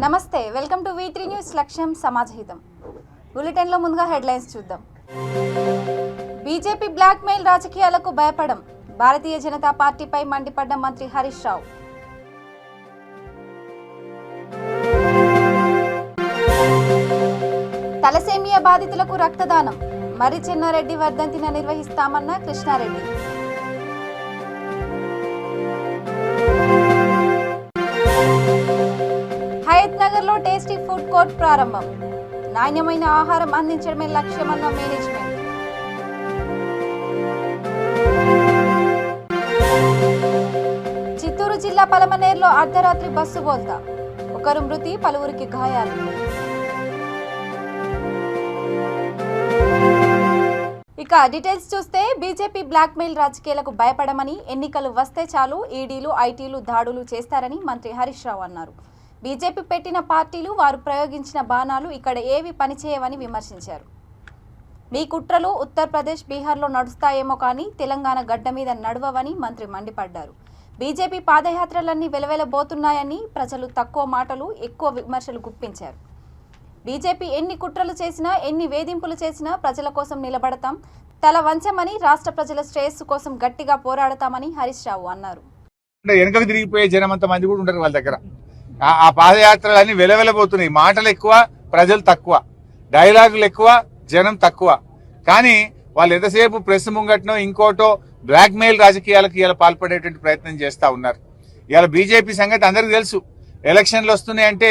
నమస్తే, welcome to V3 news. లక్ష్యం సమాజహితం. బులెటిన్లో ముందుగా హెడ్లైన్స్ చూద్దాం. బీజేపీ బ్లాక్ మెయిల్ రాజకీయాలకు భయపడం, భారతీయ జనతా పార్టీపై మండిపడ్డ మంత్రి హరీష్ రావు. తలసేమియా బాధితులకు రక్తదానం, మర్రి చెన్నారెడ్డి వర్ధంతిని నిర్వహిస్తామన్న కృష్ణారెడ్డి. హయత్ నగర్లో టేస్టీ ఫుడ్ కోర్ట్ ప్రారంభం, నాణ్యమైన ఆహారం అందించడమే లక్ష్యమన్న మేనేజ్మెంట్. చిత్తూరు జిల్లా పలమనేరులో అర్ధరాత్రి బస్సు బోల్తా, ఒకరు మృతి, పలువురికి గాయాలు. ఇక డీటెయిల్స్ చూస్తే, బీజేపీ బ్లాక్ మెయిల్ రాజకీయాలకు భయపడమని, ఎన్నికలు వస్తే చాలు ఈడీలు ఐటీలు దాడులు చేస్తారని మంత్రి హరీష్ రావు అన్నారు. బీజేపీ పెట్టిన పార్టీలు, వారు ప్రయోగించిన బాణాలు ఇక్కడ ఏవి పనిచేయవని విమర్శించారు. మీ కుట్రలు ఉత్తరప్రదేశ్, బీహార్లో నడుస్తాయేమో కానీ తెలంగాణ గడ్డ మీద నడవవని మంత్రి మండిపడ్డారు. బీజేపీ పాదయాత్రలన్నీ వెలవెలబోతున్నాయని, ప్రజలు తక్కువ మాటలు ఎక్కువ విమర్శలు గుప్పించారు. బీజేపీ ఎన్ని కుట్రలు చేసినా, ఎన్ని వేధింపులు చేసినా ప్రజల కోసం నిలబడతాం, తల వంచమని, రాష్ట్ర ప్రజల శ్రేయస్సు కోసం గట్టిగా పోరాడతామని హరీష్ రావు అన్నారు. వెనకకు తిరిగిపోయే జనం అంత మంది కూడా ఉంటారు వాళ్ళ దగ్గర. ఆ పాదయాత్రలన్నీ వెలవెలబోతున్నాయి. మాటలు ఎక్కువ, ప్రజలు తక్కువ, డైలాగులు ఎక్కువ, జనం తక్కువ. కానీ వాళ్ళు ఎంతసేపు ప్రెస్ ముంగట్నో ఇంకోటో బ్లాక్ మెయిల్ రాజకీయాలకు ఇలా పాల్పడేటువంటి ప్రయత్నం చేస్తా ఉన్నారు. ఇవాళ బీజేపీ సంగతి అందరికీ తెలుసు. ఎలక్షన్లు వస్తున్నాయంటే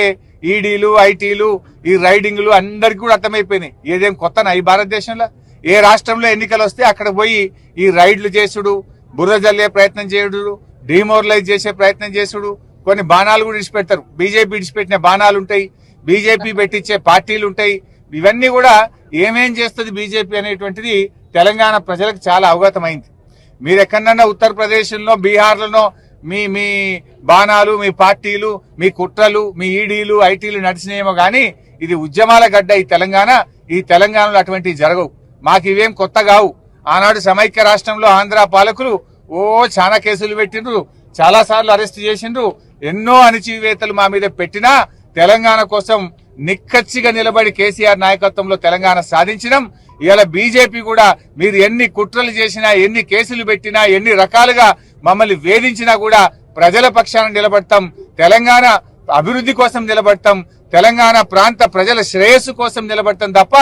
ఈడీలు ఐటీలు ఈ రైడింగ్లు అందరికి కూడా అర్థమైపోయినాయి. ఏదేం కొత్తనా ఈ భారతదేశంలో? ఏ రాష్ట్రంలో ఎన్నికలు వస్తే అక్కడ పోయి ఈ రైడ్లు చేసుడు, బుర్ర జల్లే ప్రయత్నం చేసుడు, డిమోరలైజ్ చేసే ప్రయత్నం చేసుడు, కొన్ని బాణాలు కూడా ఇడిచిపెడతారు. బీజేపీ ఇడిచిపెట్టిన బాణాలు ఉంటాయి, బీజేపీ పెట్టించే పార్టీలు ఉంటాయి. ఇవన్నీ కూడా ఏమేం చేస్తుంది బీజేపీ అనేటువంటిది తెలంగాణ ప్రజలకు చాలా అవగతమైంది. మీరు ఎక్కడన్నా ఉత్తరప్రదేశ్లో, బీహార్లలో మీ మీ బాణాలు, మీ పార్టీలు, మీ కుట్రలు, మీ ఈడీలు ఐటీలు నడిచినేమో గానీ ఇది ఉద్యమాల గడ్డ ఈ తెలంగాణ. ఈ తెలంగాణలో అటువంటివి జరగవు. మాకు ఇవేం కొత్త కావు. ఆనాడు సమైక్య రాష్ట్రంలో ఆంధ్ర పాలకులు చాలా కేసులు పెట్టిండ్రు, చాలా సార్లు అరెస్ట్ చేసిండ్రు, ఎన్నో అణచివేతలు మా మీద పెట్టినా తెలంగాణ కోసం నిక్కచ్చిగా నిలబడి కేసీఆర్ నాయకత్వంలో తెలంగాణ సాధించడం. ఇవాళ బీజేపీ కూడా మీరు ఎన్ని కుట్రలు చేసినా, ఎన్ని కేసులు పెట్టినా, ఎన్ని రకాలుగా మమ్మల్ని వేధించినా కూడా ప్రజల పక్షాన నిలబడతాం, తెలంగాణ అభివృద్ధి కోసం నిలబడతాం, తెలంగాణ ప్రాంత ప్రజల శ్రేయస్సు కోసం నిలబడతాం తప్ప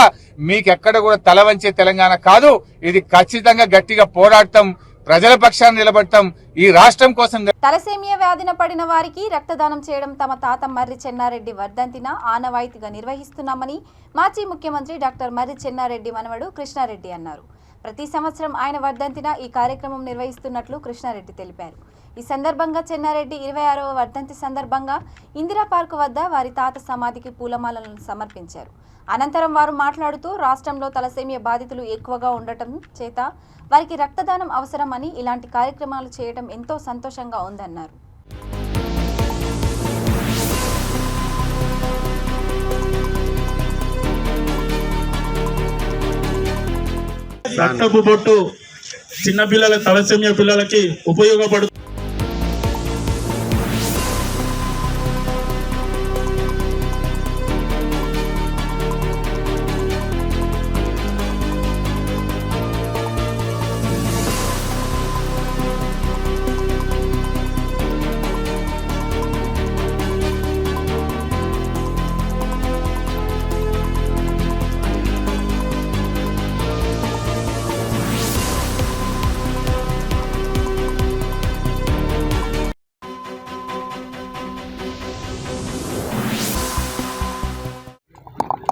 మీకెక్కడ కూడా తల వంచే తెలంగాణ కాదు. ఇది ఖచ్చితంగా గట్టిగా పోరాడతాం, ప్రజల పక్షాన్ని నిలబడతాం, ఈ రాష్ట్రం కోసం. తలసేమియా వ్యాధిన పడిన వారికి రక్తదానం చేయడం తమ తాత మర్రి చెన్నారెడ్డి వర్ధంతిన ఆనవాయితీగా నిర్వహిస్తున్నామని మాజీ ముఖ్యమంత్రి డాక్టర్ మర్రి చెన్నారెడ్డి మనవడు కృష్ణారెడ్డి అన్నారు. ప్రతి సంవత్సరం ఆయన వర్ధంతిన ఈ కార్యక్రమం నిర్వహిస్తున్నట్లు కృష్ణారెడ్డి తెలిపారు. ఈ సందర్భంగా చెన్నారెడ్డి 26వ వర్ధంతి సందర్భంగా ఇందిరా పార్క్ వద్ద వారి తాత సమాధికి పూలమాలలను సమర్పించారు. అనంతరం వారు మాట్లాడుతూ, రాష్ట్రంలో తలసేమియా బాధితులు ఎక్కువగా ఉండటం చేత వారికి రక్తదానం అవసరమని, ఇలాంటి కార్యక్రమాలు చేయడం ఎంతో సంతోషంగా ఉందన్నారు. రక్తపు బొట్టు చిన్న పిల్లల తలసేమియా పిల్లలకి ఉపయోగపడుతుంది.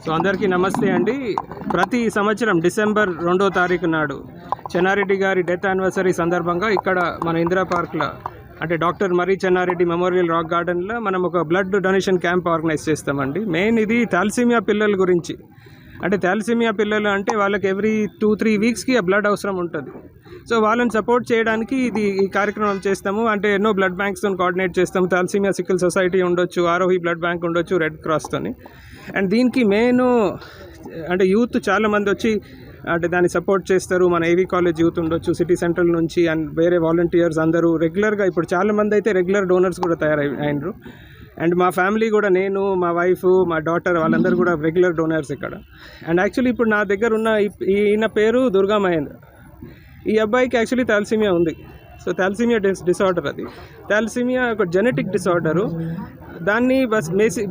సో అందరికీ నమస్తే అండి. ప్రతి సంవత్సరం డిసెంబర్ 2వ తారీఖు నాడు చెన్నారెడ్డి గారి డెత్ యానివర్సరీ సందర్భంగా ఇక్కడ మన ఇందిరా పార్క్లో, అంటే డాక్టర్ మర్రి చెన్నారెడ్డి మెమోరియల్ రాక్ గార్డెన్లో మనం ఒక బ్లడ్ డొనేషన్ క్యాంప్ ఆర్గనైజ్ చేస్తామండి. మెయిన్ ఇది థాలసీమియా పిల్లల గురించి. అంటే థాలసీమియా పిల్లలు అంటే వాళ్ళకి ఎవ్రీ 2-3 వీక్స్కి ఆ బ్లడ్ అవసరం ఉంటుంది. సో వాళ్ళని సపోర్ట్ చేయడానికి ఈ కార్యక్రమం చేస్తాము. అంటే ఎన్నో బ్లడ్ బ్యాంక్స్తో కోఆర్డినేట్ చేస్తాము. థాలసీమియా సికిల్ సొసైటీ ఉండొచ్చు, ఆరోహి బ్లడ్ బ్యాంక్ ఉండొచ్చు, రెడ్ క్రాస్తోని. అండ్ దీనికి మెయిన్ అంటే యూత్ చాలామంది వచ్చి అంటే దాన్ని సపోర్ట్ చేస్తారు. మన ఏవీ కాలేజ్ యూత్ ఉండొచ్చు, సిటీ సెంట్రల్ నుంచి అండ్ వేరే వాలంటీర్స్ అందరూ రెగ్యులర్గా, ఇప్పుడు చాలామంది అయితే రెగ్యులర్ డోనర్స్ కూడా తయారైనారు. అండ్ మా ఫ్యామిలీ కూడా, నేను, మా వైఫ్, మా డాటర్, వాళ్ళందరూ కూడా రెగ్యులర్ డోనర్స్ ఇక్కడ. అండ్ యాక్చువల్లీ ఇప్పుడు నా దగ్గర ఉన్న ఈయన పేరు దుర్గా మహేంద్ర. ఈ అబ్బాయికి యాక్చువల్లీ థాలసీమియా ఉంది. సో థాలసీమియా డిసార్డర్, అది థాలసీమియా ఒక జెనెటిక్ డిసార్డరు. దాన్ని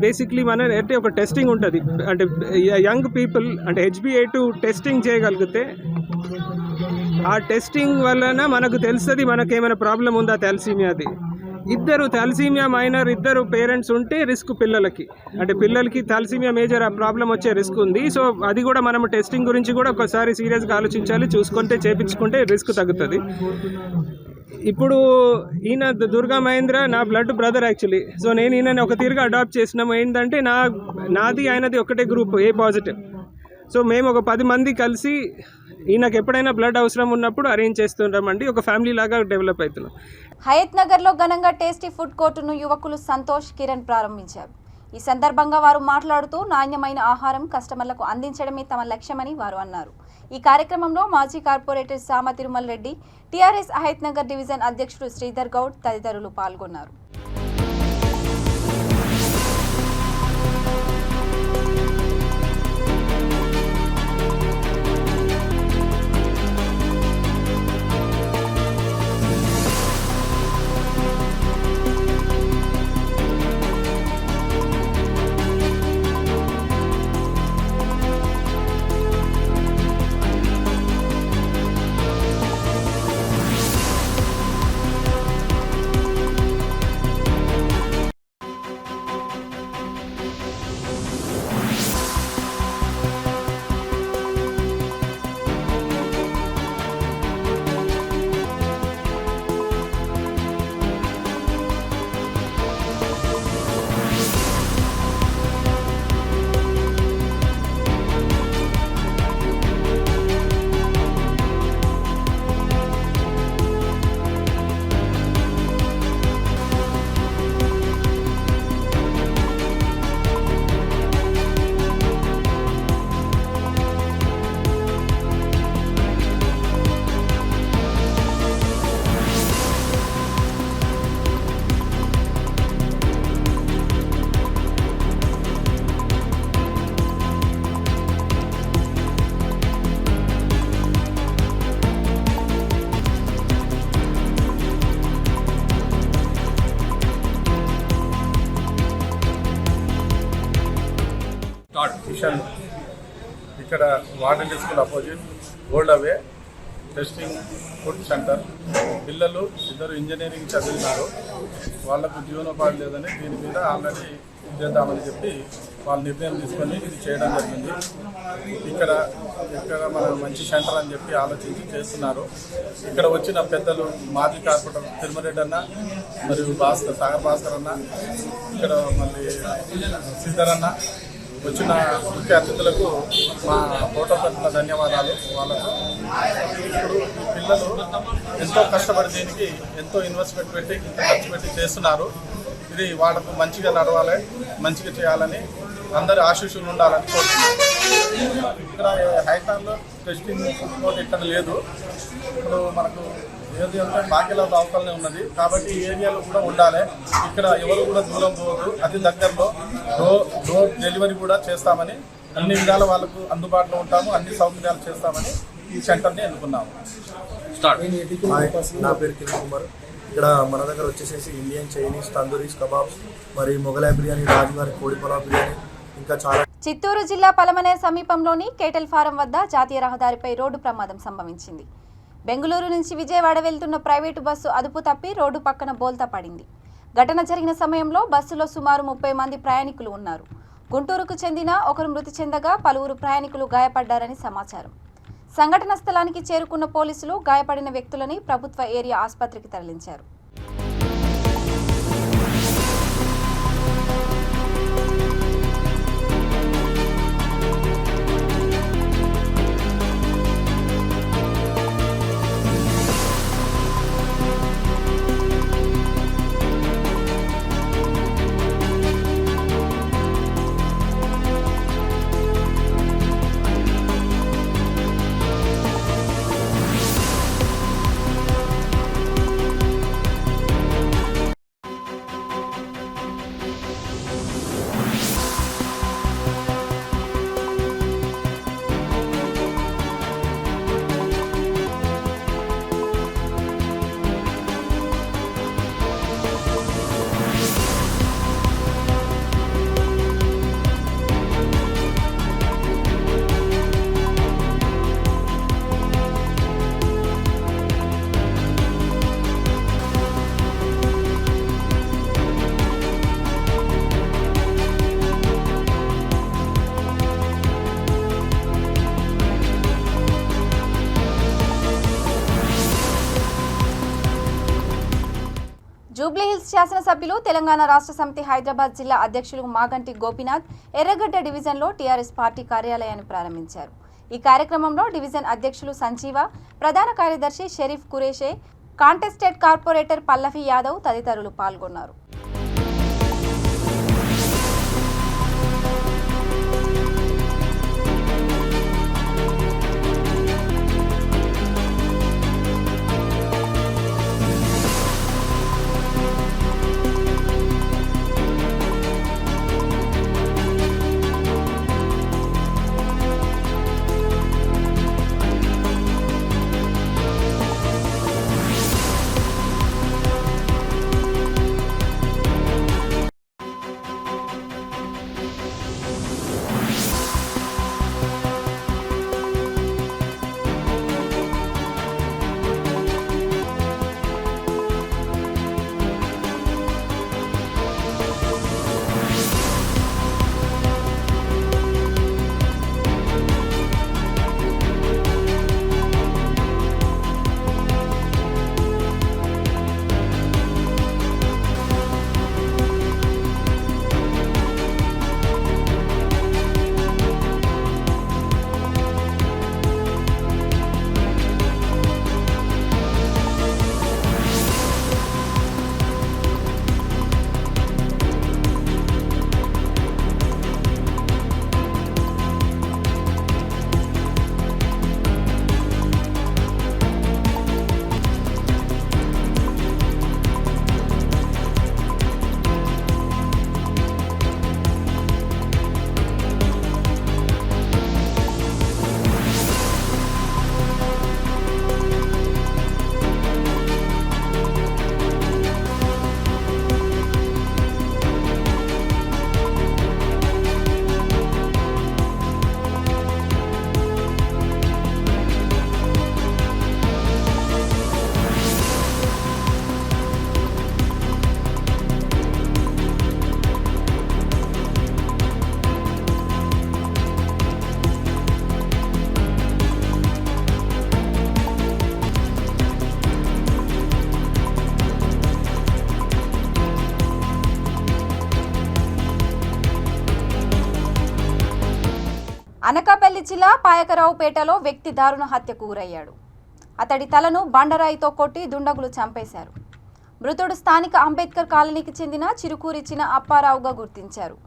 బేసిక్లీ మన అంటే ఒక టెస్టింగ్ ఉంటుంది. అంటే యంగ్ పీపుల్ అంటే HbA2 టెస్టింగ్ చేయగలిగితే ఆ టెస్టింగ్ వలన మనకు తెలుస్తుంది మనకేమైనా ప్రాబ్లం ఉందా థాలసీమియాది. ఇద్దరు థాలసీమియా మైనర్ ఇద్దరు పేరెంట్స్ ఉంటే రిస్క్ పిల్లలకి, అంటే పిల్లలకి థాలసీమియా మేజర్ ఆ ప్రాబ్లం వచ్చే రిస్క్ ఉంది. సో అది కూడా మనం టెస్టింగ్ గురించి కూడా ఒకసారి సీరియస్గా ఆలోచించాలి, చూసుకుంటే చేయించుకుంటే రిస్క్ తగ్గుతుంది. ఇప్పుడు ఈయన దుర్గా మహేంద్ర నా బ్లడ్ బ్రదర్ యాక్చువల్లీ. సో నేను ఈయనని ఒక తీరుగా అడాప్ట్ చేసినాము. ఏంటంటే నాది ఆయనది ఒకటే గ్రూప్, A పాజిటివ్. సో మేము ఒక 10 మంది కలిసి ఈయనకు ఎప్పుడైనా బ్లడ్ అవసరం ఉన్నప్పుడు అరేంజ్ చేస్తుంటామండి. ఒక ఫ్యామిలీ లాగా డెవలప్ అవుతున్నాం. హయత్ నగర్లో ఘనంగా టేస్టీ ఫుడ్ కోర్టును యువకులు సంతోష్, కిరణ్ ప్రారంభించారు. ఈ సందర్భంగా వారు మాట్లాడుతూ నాణ్యమైన ఆహారం కస్టమర్లకు అందించడమే తమ లక్ష్యమని వారు అన్నారు. ఈ కార్యక్రమంలో మాజీ కార్పొరేటర్ సామ తిరుమల రెడ్డి, టీఆర్ఎస్ హయత్ నగర్ డివిజన్ అధ్యక్షుడు శ్రీధర్ గౌడ్ తదితరులు పాల్గొన్నారు. కిషన్ ఇక్కడ వార్డెన్ స్కూల్ అపోజిట్ గోల్డ్ అవే టెస్టింగ్ ఫుడ్ సెంటర్. పిల్లలు ఇద్దరు ఇంజనీరింగ్ చదివినారు, వాళ్ళకు జీవనోపాధి లేదని దీని మీద ఆల్రెడీ చేద్దామని చెప్పి వాళ్ళు నిర్ణయం తీసుకొని ఇది చేయడం జరిగింది. ఇక్కడ మన మంచి సెంటర్ అని చెప్పి ఆలోచించి చేస్తున్నారు. ఇక్కడ వచ్చిన పెద్దలు మాజీ కార్పొరేటర్ తిరుమరెడ్డి అన్న మరియు సాగర్ భాస్కర్ అన్న, ఇక్కడ మళ్ళీ శ్రీధర్ అన్న, వచ్చిన ముఖ్య అతిథులకు మా ఫోటో తరఫున ధన్యవాదాలు. వాళ్ళకు ఇప్పుడు ఈ పిల్లలు ఎంతో కష్టపడి దీనికి ఎంతో ఇన్వెస్ట్మెంట్ పెట్టి ఇంత ఖర్చు పెట్టి చేస్తున్నారు. ఇది వాళ్ళకు మంచిగా నడవాలి, మంచిగా చేయాలని అందరి ఆశీస్సులు ఉండాలని కోరుతున్నాను. ఇక్కడ హైదరాబాద్లో టెస్టింగ్ ఫుడ్ ఇక్కడ లేదు. ఇప్పుడు మనకు ఏది అంటే బాకీలాద అవకాశమే ఉన్నది కాబట్టి ఈ ఏరియాలో కూడా ఉండాలి. ఇక్కడ ఎవరు కూడా దూరం పోవద్దు, అతి దగ్గరలో డోర్ డెలివరీ కూడా చేస్తామని, అన్ని విధాల వాళ్ళకు అందుబాటులో ఉంటాము, అన్ని సౌకర్యాలు చేస్తామని ఈ సెంటర్ని ఎన్నుకున్నాము. నా పేరు కిరణ్ కుమార్. ఇక్కడ మన దగ్గర వచ్చేసేసి ఇండియన్, చైనీస్, తందూరీస్, కబాబ్స్, మరి మొగలాయ్ బిర్యానీ, రాజుగారి కోడి పలావ్ బిర్యానీ, ఇంకా చాలా. చిత్తూరు జిల్లా పలమనేర్ సమీపంలోని కేటల్ ఫారం వద్ద జాతీయ రహదారిపై రోడ్డు ప్రమాదం సంభవించింది. బెంగళూరు నుంచి విజయవాడ వెళ్తున్న ప్రైవేటు బస్సు అదుపు తప్పి రోడ్డు పక్కన బోల్తా పడింది. ఘటన జరిగిన సమయంలో బస్సులో సుమారు 30 మంది ప్రయాణికులు ఉన్నారు. గుంటూరుకు చెందిన ఒకరు మృతి చెందగా పలువురు ప్రయాణికులు గాయపడ్డారని సమాచారం. సంఘటన స్థలానికి చేరుకున్న పోలీసులు గాయపడిన వ్యక్తులని ప్రభుత్వ ఏరియా ఆసుపత్రికి తరలించారు. శాసనసభ్యులు తెలంగాణ రాష్ట్ర సమితి హైదరాబాద్ జిల్లా అధ్యక్షులు మాగంటి గోపీనాథ్ ఎర్రగడ్డ డివిజన్లో టీఆర్ఎస్ పార్టీ కార్యాలయాన్ని ప్రారంభించారు. ఈ కార్యక్రమంలో డివిజన్ అధ్యక్షులు సంజీవ, ప్రధాన కార్యదర్శి షరీఫ్ కురేషే, కాంటెస్టెడ్ కార్పొరేటర్ పల్లవి యాదవ్ తదితరులు పాల్గొన్నారు. అనకాపల్లి జిల్లా పాయకరావుపేటలో వ్యక్తి దారుణ హత్యకు గురయ్యాడు. అతడి తలను బండరాయితో కొట్టి దుండగులు చంపేశారు. మృతుడు స్థానిక అంబేద్కర్ కాలనీకి చెందిన చిరుకూరి చిన్న అప్పారావుగా గుర్తించారు.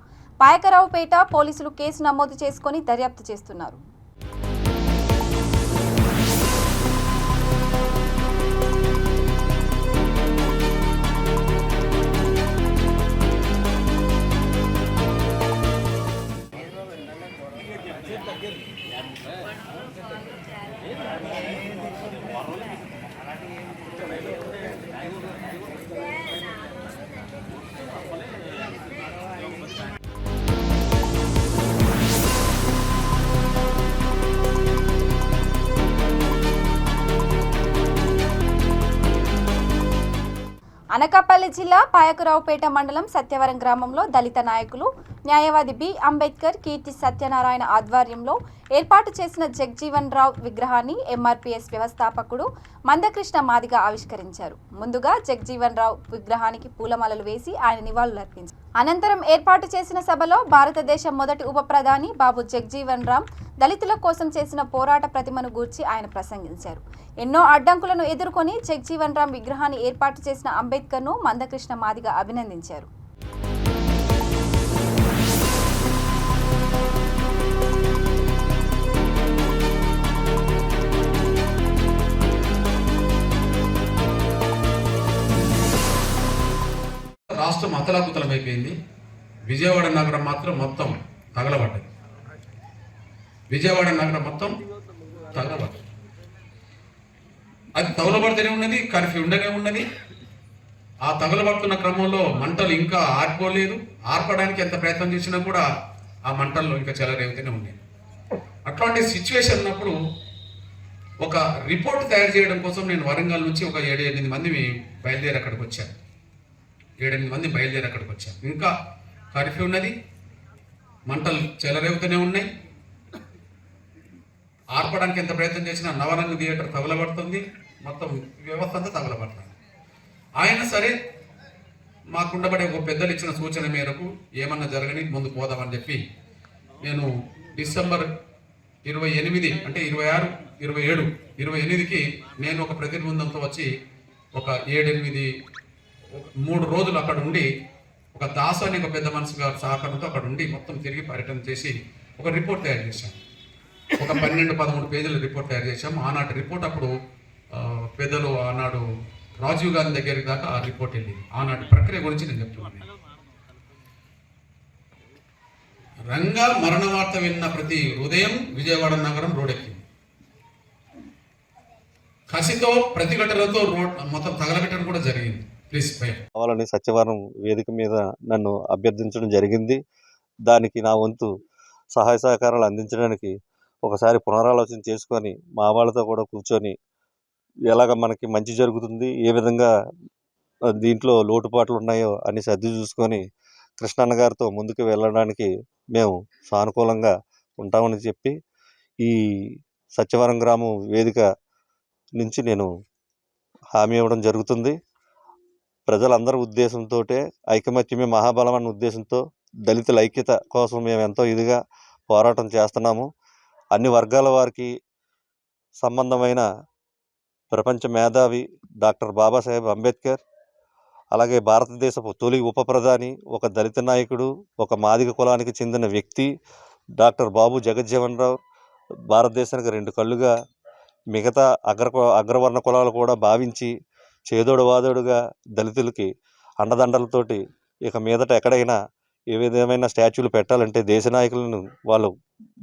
పాయకరావుపేట పోలీసులు కేసు నమోదు చేసుకుని దర్యాప్తు చేస్తున్నారు. అనకాపల్లి జిల్లా పాయకరావుపేట మండలం సత్యవరం గ్రామంలో దళిత నాయకులు న్యాయవాది బి అంబేద్కర్ కీర్తి సత్యనారాయణ ఆధ్వర్యంలో ఏర్పాటు చేసిన జగ్జీవన్ రావు విగ్రహాన్ని ఎంఆర్పీఎస్ వ్యవస్థాపకుడు మందకృష్ణ మాదిగ ఆవిష్కరించారు. ముందుగా జగ్జీవన్ రావు విగ్రహానికి పూలమాలలు వేసి ఆయన నివాళులర్పించారు. అనంతరం ఏర్పాటు చేసిన సభలో భారతదేశ మొదటి ఉప ప్రధాని బాబు జగ్జీవన్ రామ్ దళితుల కోసం చేసిన పోరాట ప్రతిమను గూర్చి ఆయన ప్రసంగించారు. ఎన్నో అడ్డంకులను ఎదుర్కొని జగ్జీవన్ రామ్ విగ్రహాన్ని ఏర్పాటు చేసిన అంబేద్కర్ను మందకృష్ణ మాదిగ అభినందించారు. రాష్ట్రం అతలాకుతలమైపోయింది. విజయవాడ నగరం మాత్రం మొత్తం తగలబడ్డది. విజయవాడ నగరం మొత్తం తగలబడ్డది. అది తగలబడితేనే ఉన్నది, కర్ఫ్యూ ఉండనే ఉన్నది. ఆ తగలబడుతున్న క్రమంలో మంటలు ఇంకా ఆర్పోలేదు. ఆర్పడానికి ఎంత ప్రయత్నం చేసినా కూడా ఆ మంటల్లో ఇంకా చెలరేగుతూనే ఉన్నాయి. అట్లాంటి సిచ్యువేషన్ ఉన్నప్పుడు ఒక రిపోర్ట్ తయారు చేయడం కోసం నేను వరంగల్ నుంచి ఒక 7-8 మంది బయలుదేరి అక్కడికి వచ్చాను. 7-8 మంది బయలుదేరి అక్కడికి వచ్చాను. ఇంకా కర్ఫ్యూ ఉన్నది, మంటలు చెలరేగుతూనే ఉన్నాయి. ఆర్పడానికి ఎంత ప్రయత్నం చేసినా నవరంగ థియేటర్ తగలబడుతుంది, మొత్తం వ్యవస్థ అంతా తగలబడుతుంది. ఆయన సరే మాకుండబడే ఒక పెద్దలు ఇచ్చిన సూచన మేరకు ఏమన్నా జరగని ముందు పోదామని చెప్పి నేను డిసెంబర్ 28 అంటే 26, 27, 28కి నేను ఒక ప్రతిబృందంతో వచ్చి ఒక 7-8 3 రోజులు అక్కడ ఉండి ఒక దాసు అనే ఒక పెద్ద మనిషి గారి సహకారంతో అక్కడ ఉండి మొత్తం తిరిగి పర్యటన చేసి ఒక రిపోర్ట్ తయారు చేశాం. ఒక 12-13 పేజీల రిపోర్ట్ తయారు చేశాం. ఆనాటి రిపోర్ట్ అప్పుడు పెద్దలు ఆనాడు రాజీవ్ గాంధీ దగ్గరికి దాకా ఆ రిపోర్ట్ వెళ్ళింది. ఆనాటి ప్రక్రియ గురించి నేను చెప్తున్నాను. రంగా మరణ వార్త విన్న ప్రతి ఉదయం విజయవాడ నగరం రోడ్డెక్కింది. కసితో ప్రతిఘటనతో రోడ్ మొత్తం తగలగట్టడం కూడా జరిగింది. ప్లీజ్ కావాలని సత్యవరం వేదిక మీద నన్ను అభ్యర్థించడం జరిగింది. దానికి నా వంతు సహాయ సహకారాలు అందించడానికి ఒకసారి పునరాలోచన చేసుకొని మా వాళ్ళతో కూడా కూర్చొని ఎలాగ మనకి మంచి జరుగుతుంది, ఏ విధంగా దీంట్లో లోటుపాట్లు ఉన్నాయో అని సర్ది చూసుకొని కృష్ణన్న గారితో ముందుకు వెళ్ళడానికి మేము సానుకూలంగా ఉంటామని చెప్పి ఈ సత్యవరం గ్రామం వేదిక నుంచి నేను హామీ ఇవ్వడం జరుగుతుంది. ప్రజలందరి ఉద్దేశంతో ఐకమత్యమే మహాబలం అన్న ఉద్దేశంతో దళితుల ఐక్యత కోసం మేము ఎంతో ఇదిగా పోరాటం చేస్తున్నాము. అన్ని వర్గాల వారికి సంబంధమైన ప్రపంచ మేధావి డాక్టర్ బాబాసాహెబ్ అంబేద్కర్, అలాగే భారతదేశపు తొలి ఉప ప్రధాని, ఒక దళిత నాయకుడు, ఒక మాదిగ కులానికి చెందిన వ్యక్తి డాక్టర్ బాబు జగజ్జీవన్ రావు భారతదేశానికి 2 కళ్ళుగా మిగతా అగ్రవర్ణ కులాలు కూడా భావించి చేదోడు వాదోడుగా దళితులకి అండదండలతోటి ఇక మీదట ఎక్కడైనా ఏ విధమైన స్టాచ్యూలు పెట్టాలంటే దేశ నాయకులను వాళ్ళు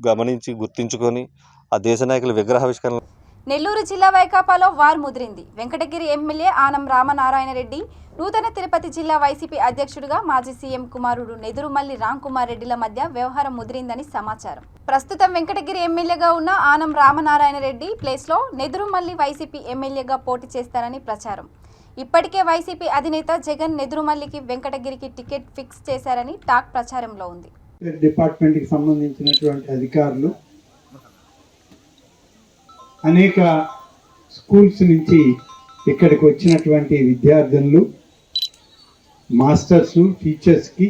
గమనించి గుర్తించుకొని ఆ దేశ నాయకుల విగ్రహావిష్కరణ. నెల్లూరు జిల్లా వైకాపాలో వార్ ముదిరింది. వెంకటగిరి ఎమ్మెల్యే ఆనం రామనారాయణ రెడ్డి నూతన తిరుపతి జిల్లా వైసీపీ అధ్యక్షుడిగా మాజీ సీఎం కుమారుడు నెదురుమల్లి రాంకుమార్ రెడ్డిల మధ్య వ్యవహారం ముదిరిందని సమాచారం. ప్రస్తుతం వెంకటగిరి ఎమ్మెల్యేగా ఉన్న ఆనం రామనారాయణ రెడ్డి ప్లేస్లో నెదురుమల్లి వైసీపీ ఎమ్మెల్యేగా పోటీ చేస్తారని ప్రచారం. ఇప్పటికే వైసీపీ అధినేత జగన్ నెదురుమల్లికి వెంకటగిరికి టికెట్ ఫిక్స్ చేశారని టాక్ ప్రచారంలో ఉంది. డిపార్ట్మెంట్కి సంబంధించినటువంటి అధికారులు అనేక స్కూల్స్ నుంచి ఇక్కడికి వచ్చినటువంటి విద్యార్థులు, మాస్టర్స్, టీచర్స్కి,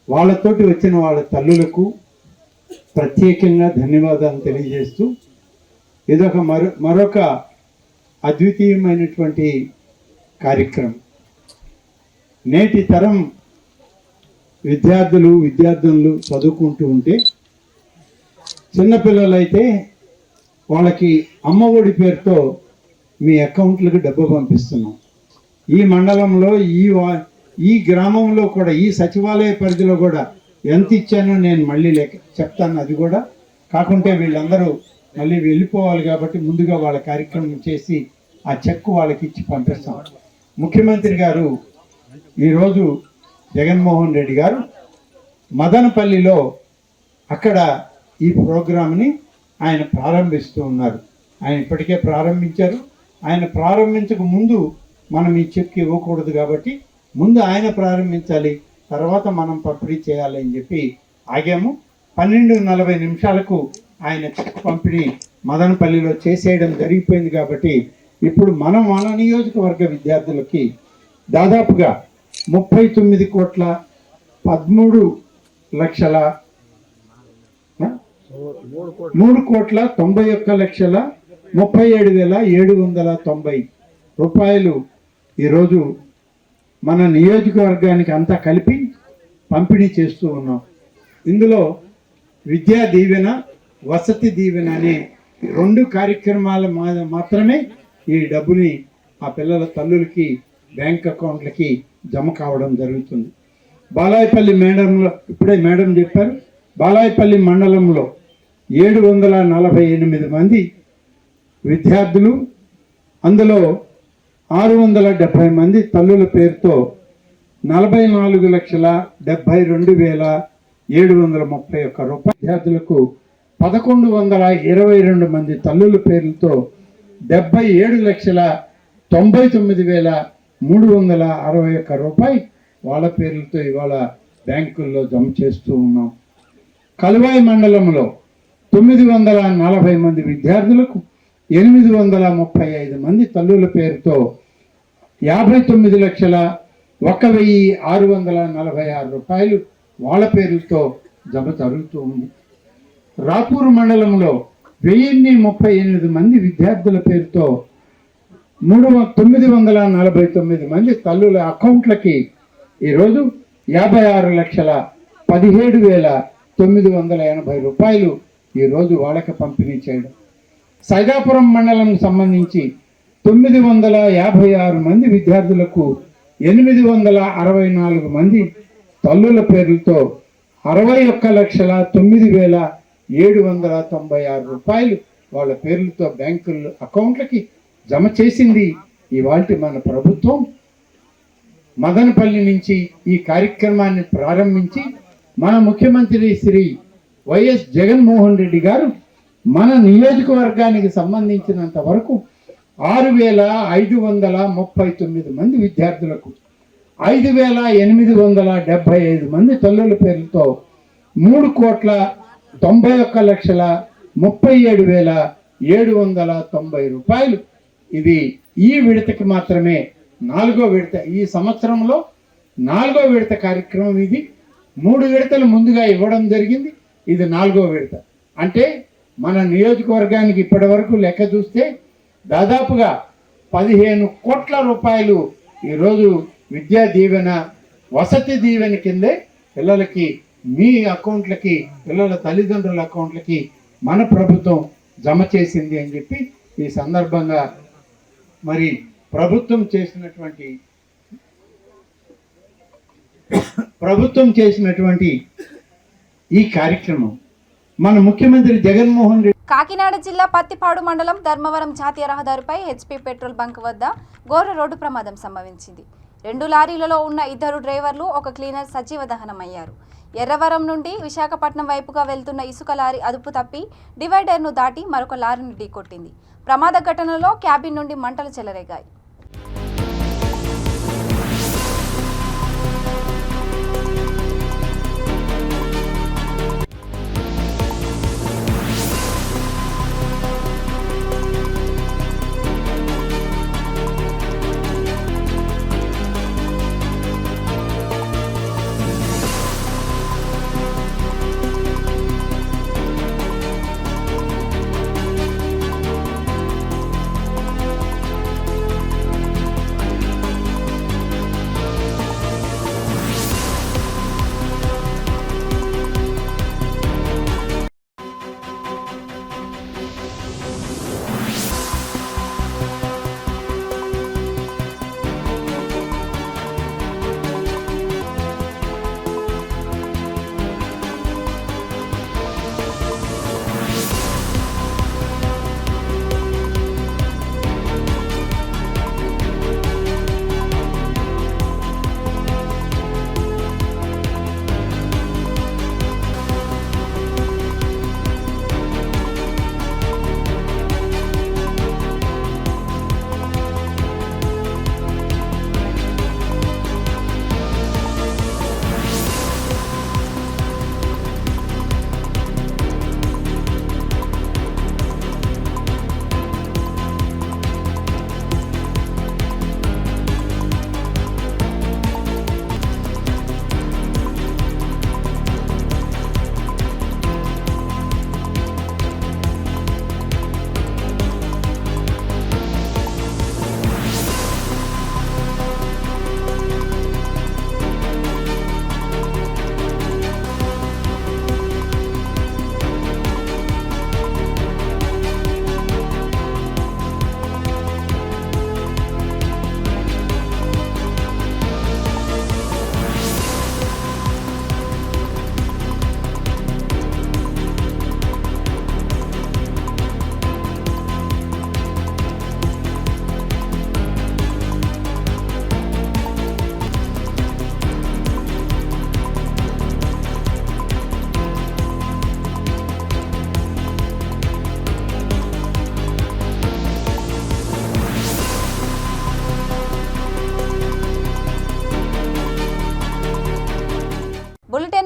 వాళ్ళతోటి వచ్చిన వాళ్ళ తల్లులకు ప్రత్యేకంగా ధన్యవాదాలు తెలియజేస్తూ ఇదొక మరొక అద్వితీయమైనటువంటి కార్యక్రమం. నేటి తరం విద్యార్థులు చదువుకుంటూ ఉంటే చిన్నపిల్లలైతే వాళ్ళకి అమ్మఒడి పేరుతో మీ అకౌంట్లకు డబ్బు పంపిస్తున్నాం. ఈ మండలంలో ఈ గ్రామంలో కూడా ఈ సచివాలయ పరిధిలో కూడా ఎంత ఇచ్చానో నేను మళ్ళీ చెప్తాను. అది కూడా కాకుంటే వీళ్ళందరూ మళ్ళీ వెళ్ళిపోవాలి కాబట్టి ముందుగా వాళ్ళ కార్యక్రమం చేసి ఆ చెక్ వాళ్ళకి ఇచ్చి పంపిస్తాం. ముఖ్యమంత్రి గారు ఈరోజు జగన్మోహన్ రెడ్డి గారు మదనపల్లిలో అక్కడ ఈ ప్రోగ్రామ్ని ఆయన ప్రారంభిస్తూ ఉన్నారు. ఆయన ఇప్పటికే ప్రారంభించారు. ఆయన ప్రారంభించక ముందు మనం ఈ చెక్ ఇవ్వకూడదు కాబట్టి ముందు ఆయన ప్రారంభించాలి, తర్వాత మనం పంపిణీ చేయాలి అని చెప్పి ఆగాము. 12:40 నిమిషాలకు ఆయన చెక్ పంపిణీ మదనపల్లిలో చేసేయడం జరిగిపోయింది. కాబట్టి ఇప్పుడు మన నియోజకవర్గ విద్యార్థులకి దాదాపుగా 3,91,37,790 రూపాయలు ఈరోజు మన నియోజకవర్గానికి అంతా కలిపి పంపిణీ చేస్తూ ఉన్నాం. ఇందులో విద్యా దీవెన, వసతి దీవెన అనే 2 కార్యక్రమాలు మాత్రమే ఈ డబ్బుని ఆ పిల్లల తల్లులకి బ్యాంక్ అకౌంట్లకి జమ కావడం జరుగుతుంది. బాలాయపల్లి మేడంలో ఇప్పుడే మేడం చెప్పారు, బాలాయపల్లి మండలంలో 748 మంది విద్యార్థులు, అందులో 670 మంది తల్లుల పేరుతో 44,72,731 రూపాయలు, విద్యార్థులకు 1,122 మంది తల్లుల పేర్లతో 77,99,361 రూపాయలు వాళ్ళ పేర్లతో ఇవాళ బ్యాంకుల్లో జమ చేస్తూ ఉన్నాం. కలువాయి మండలంలో 940 మంది విద్యార్థులకు 835 మంది తల్లుల పేరుతో 1,646 రూపాయలు వాళ్ళ పేర్లతో జమ జరుగుతూ ఉంది. రాపూరు మండలంలో 1038 మంది విద్యార్థుల పేరుతో 949 మంది తల్లుల అకౌంట్లకి ఈరోజు 56,17,980 రూపాయలు ఈరోజు వాళ్ళకి పంపిణీ చేయడం. సైదాపురం మండలం సంబంధించి 956 మంది విద్యార్థులకు 864 మంది తల్లుల పేర్లతో 61,09,796 రూపాయలు వాళ్ళ పేర్లతో బ్యాంకుల అకౌంట్లకి జమ చేసింది ఇవాల్టి మన ప్రభుత్వం. మదనపల్లి నుంచి ఈ కార్యక్రమాన్ని ప్రారంభించి మన ముఖ్యమంత్రి శ్రీ వైఎస్ జగన్మోహన్ రెడ్డి గారు మన నియోజకవర్గానికి సంబంధించినంత వరకు 6,539 మంది విద్యార్థులకు 5,875 మంది తల్లుల పేర్లతో 3,91,37,790 రూపాయలు. ఇది ఈ విడతకి మాత్రమే 4వ విడత. ఈ సంవత్సరంలో 4వ విడత కార్యక్రమం ఇది. 3 విడతలు ముందుగా ఇవ్వడం జరిగింది. ఇది 4వ విడత. అంటే మన నియోజకవర్గానికి ఇప్పటి వరకు లెక్క చూస్తే దాదాపుగా 15 కోట్ల రూపాయలు ఈరోజు విద్యా దీవెన, వసతి దీవెన కిందే పిల్లలకి, మీ అకౌంట్లకి, పిల్లల తల్లిదండ్రుల అకౌంట్లకి మన ప్రభుత్వం జమ చేసింది అని చెప్పి ఈ సందర్భంగా మరి ప్రభుత్వం చేసినటువంటి ఈ కార్యక్రమం మన ముఖ్యమంత్రి జగన్మోహన్ రెడ్డి. కాకినాడ జిల్లా పత్తిపాడు మండలం ధర్మవరం జాతీయ రహదారిపై హెచ్పీ పెట్రోల్ బంక్ వద్ద ఘోర రోడ్డు ప్రమాదం సంభవించింది. 2 లారీలలో ఉన్న 2 డ్రైవర్లు, 1 క్లీనర్ సజీవ దహనమయ్యారు. ఎర్రవరం నుండి విశాఖపట్నం వైపుగా వెళ్తున్న ఇసుక లారీ అదుపు తప్పి డివైడర్ను దాటి మరొక లారీని ఢీకొట్టింది. ప్రమాద ఘటనలో క్యాబిన్ నుండి మంటలు చెలరేగాయి.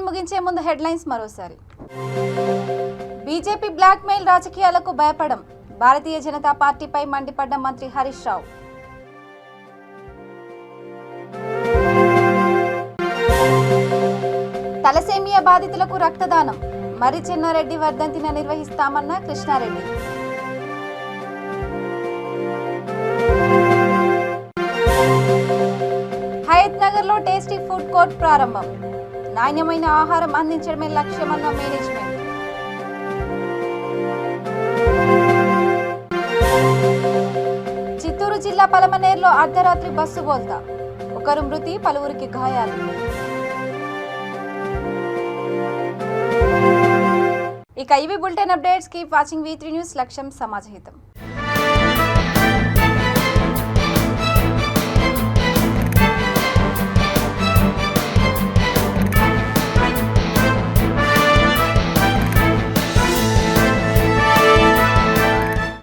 ముగించే ముందు హెడ్లైన్స్ మరోసారి. బీజేపీ బ్లాక్మెయిల్ రాజకీయాలకు భయపడం, భారతీయ జనతా పార్టీపై మండిపడ్డ మంత్రి హరీష్ రావు. తలసేమియా బాధితులకు రక్తదానం మర్రి చెన్నారెడ్డి వర్ధంతిని నిర్వహిస్తామన్న కృష్ణారెడ్డి. హయత్ నగర్ లో టేస్టీ ఫుడ్ కోర్ట్ ప్రారంభం. నాణ్యమైన ఆహారం అందించడమే లక్ష్యమన్న మేనేజ్మెంట్. చిత్తూరు జిల్లా పలమనేరులో అర్ధరాత్రి బస్సు బోల్తా, ఒకరు మృతి, పలువురికి గాయాలు. ఇక ఇవి bulletin updates. Keep watching V3 news. లక్ష్యం సమాజహితం.